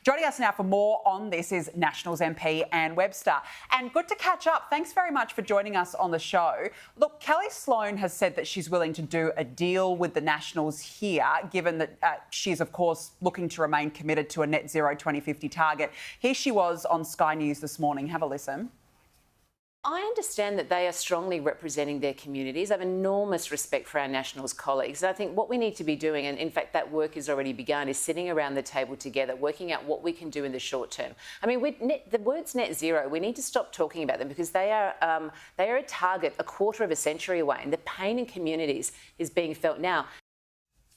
Joining us now for more on this is Nationals MP Anne Webster. And good to catch up. Thanks very much for joining us on the show. Look, Kelly Sloan has said that she's willing to do a deal with the Nationals here, given that she's, of course, looking to remain committed to a net zero 2050 target. Here she was on Sky News this morning. Have a listen. I understand that they are strongly representing their communities. I have enormous respect for our Nationals colleagues. I think what we need to be doing, and in fact that work has already begun, is sitting around the table together, working out what we can do in the short term. I mean, the words net zero, we need to stop talking about them because they are a target a quarter of a century away, and the pain in communities is being felt now.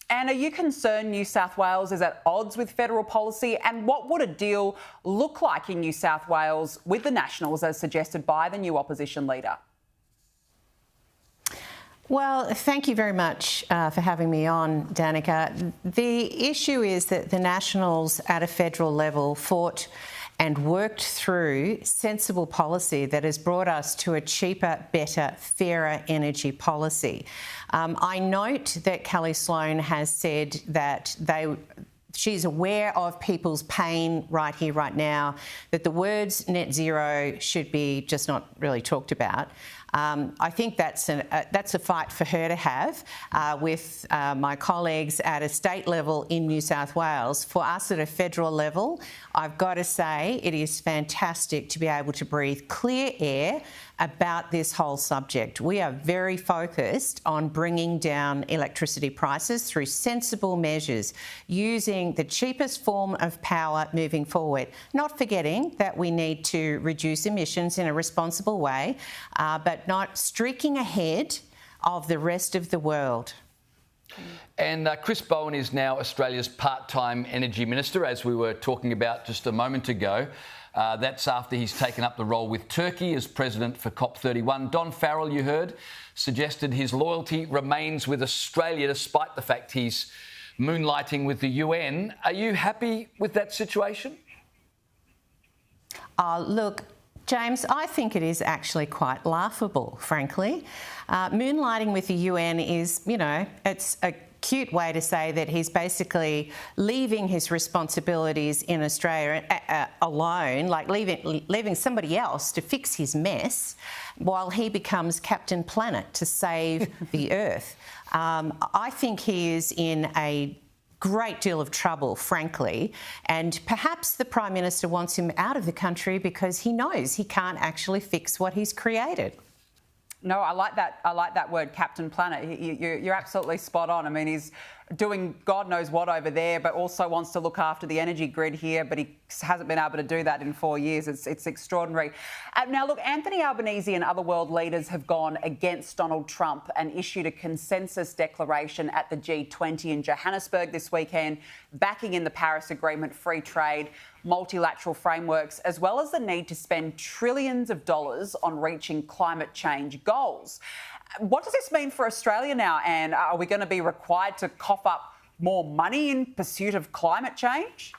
And are you concerned New South Wales is at odds with federal policy? And what would a deal look like in New South Wales with the Nationals as suggested by the new opposition leader? Well, thank you very much for having me on, Danica. The issue is that the Nationals at a federal level fought and worked through sensible policy that has brought us to a cheaper, better, fairer energy policy. I note that Kelly Sloan has said that she's aware of people's pain right here, right now, that the words net zero should be just not really talked about. I think that's a fight for her to have with my colleagues at a state level in New South Wales. For us at a federal level, I've got to say it is fantastic to be able to breathe clear air about this whole subject. We are very focused on bringing down electricity prices through sensible measures, using the cheapest form of power moving forward, not forgetting that we need to reduce emissions in a responsible way, but not streaking ahead of the rest of the world. And Chris Bowen is now Australia's part-time energy minister, as we were talking about just a moment ago. That's after he's taken up the role with Turkey as president for COP31. Don Farrell, you heard, suggested his loyalty remains with Australia despite the fact he's moonlighting with the UN. Are you happy with that situation? Look, James, I think it is actually quite laughable, frankly. Moonlighting with the UN is, it's a cute way to say that he's basically leaving his responsibilities in Australia alone, like leaving somebody else to fix his mess while he becomes Captain Planet to save the Earth. I think he is in a great deal of trouble, frankly, and perhaps the Prime Minister wants him out of the country because he knows he can't actually fix what he's created. No, I like that word, Captain Planet. You're absolutely spot on. I mean, he's doing God knows what over there, but also wants to look after the energy grid here, but he hasn't been able to do that in 4 years. It's extraordinary. Now, look, Anthony Albanese and other world leaders have gone against Donald Trump and issued a consensus declaration at the G20 in Johannesburg this weekend, backing in the Paris Agreement, free trade, multilateral frameworks, as well as the need to spend trillions of dollars on reaching climate change goals. What does this mean for Australia now, Anne? Are we going to be required to cough up more money in pursuit of climate change?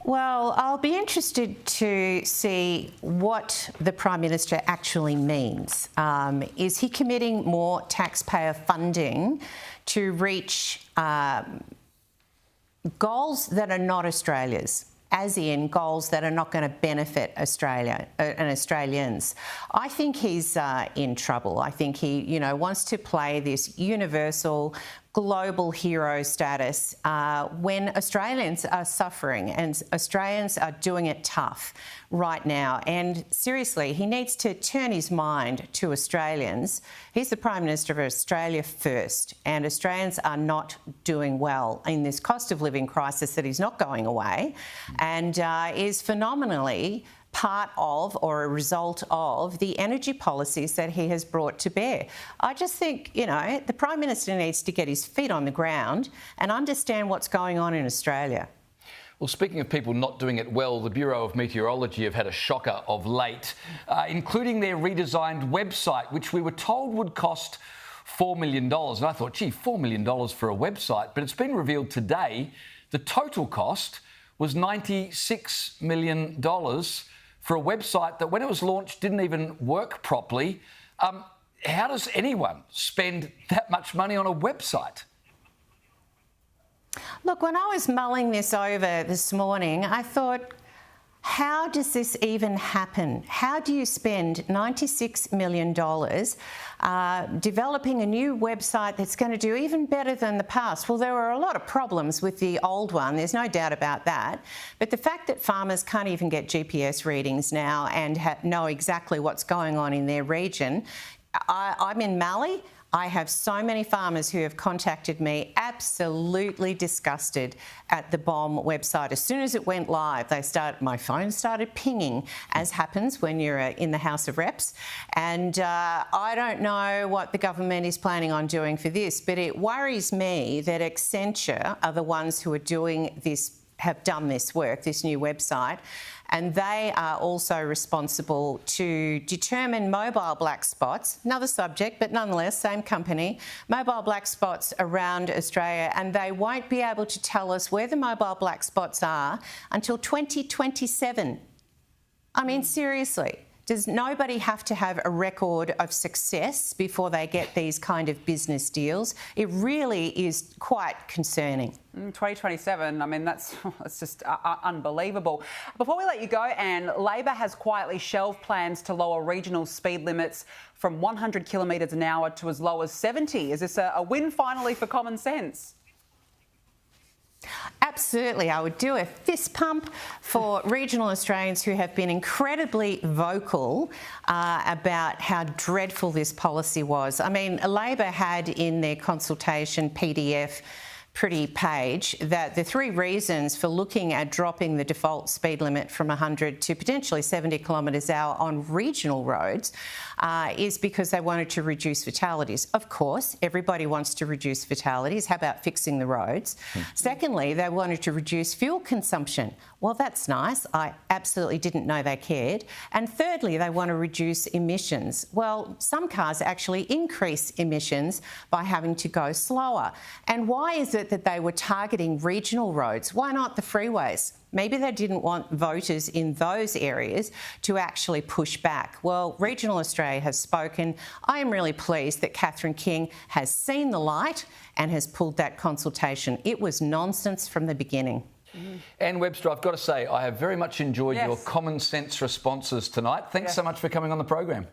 Well, I'll be interested to see what the Prime Minister actually means. Is he committing more taxpayer funding to reach goals that are not Australia's, as in goals that are not going to benefit Australia and Australians? I think he's in trouble. I think he, wants to play this universal global hero status when Australians are suffering and Australians are doing it tough right now. And seriously, he needs to turn his mind to Australians. He's the Prime Minister of Australia first, and Australians are not doing well in this cost of living crisis that is not going away and is phenomenally part of or a result of the energy policies that he has brought to bear. I just think, the Prime Minister needs to get his feet on the ground and understand what's going on in Australia. Well, speaking of people not doing it well, the Bureau of Meteorology have had a shocker of late, including their redesigned website, which we were told would cost $4 million. And I thought, gee, $4 million for a website. But it's been revealed today the total cost was $96 million for a website that when it was launched didn't even work properly. How does anyone spend that much money on a website? Look, when I was mulling this over this morning, I thought, how does this even happen? How do you spend $96 million developing a new website that's going to do even better than the past? Well, there were a lot of problems with the old one, there's no doubt about that. But the fact that farmers can't even get GPS readings now and know exactly what's going on in their region. I'm in Mallee. I have so many farmers who have contacted me absolutely disgusted at the BOM website. As soon as it went live, my phone started pinging, as happens when you're in the House of Reps. And I don't know what the government is planning on doing for this, but it worries me that Accenture are the ones who are doing this, have done this work, this new website, and they are also responsible to determine mobile black spots, another subject, but nonetheless, same company, mobile black spots around Australia, and they won't be able to tell us where the mobile black spots are until 2027. I mean, seriously. Does nobody have to have a record of success before they get these kind of business deals? It really is quite concerning. 2027, I mean, that's just unbelievable. Before we let you go, Anne, Labor has quietly shelved plans to lower regional speed limits from 100 kilometres an hour to as low as 70. Is this a win finally for common sense? Absolutely. I would do a fist pump for regional Australians who have been incredibly vocal about how dreadful this policy was. I mean, Labor had in their consultation PDF pretty page that the three reasons for looking at dropping the default speed limit from 100 to potentially 70 kilometres an hour on regional roads is because they wanted to reduce fatalities. Of course, everybody wants to reduce fatalities. How about fixing the roads? Secondly, they wanted to reduce fuel consumption. Well, that's nice. I absolutely didn't know they cared. And thirdly, they want to reduce emissions. Well, some cars actually increase emissions by having to go slower. And why is it that they were targeting regional roads? Why not the freeways? Maybe they didn't want voters in those areas to actually push back. Well, regional Australia has spoken. I am really pleased that Catherine King has seen the light and has pulled that consultation. It was nonsense from the beginning. Anne Webster, I've got to say, I have very much enjoyed your common sense responses tonight. Thanks so much for coming on the program.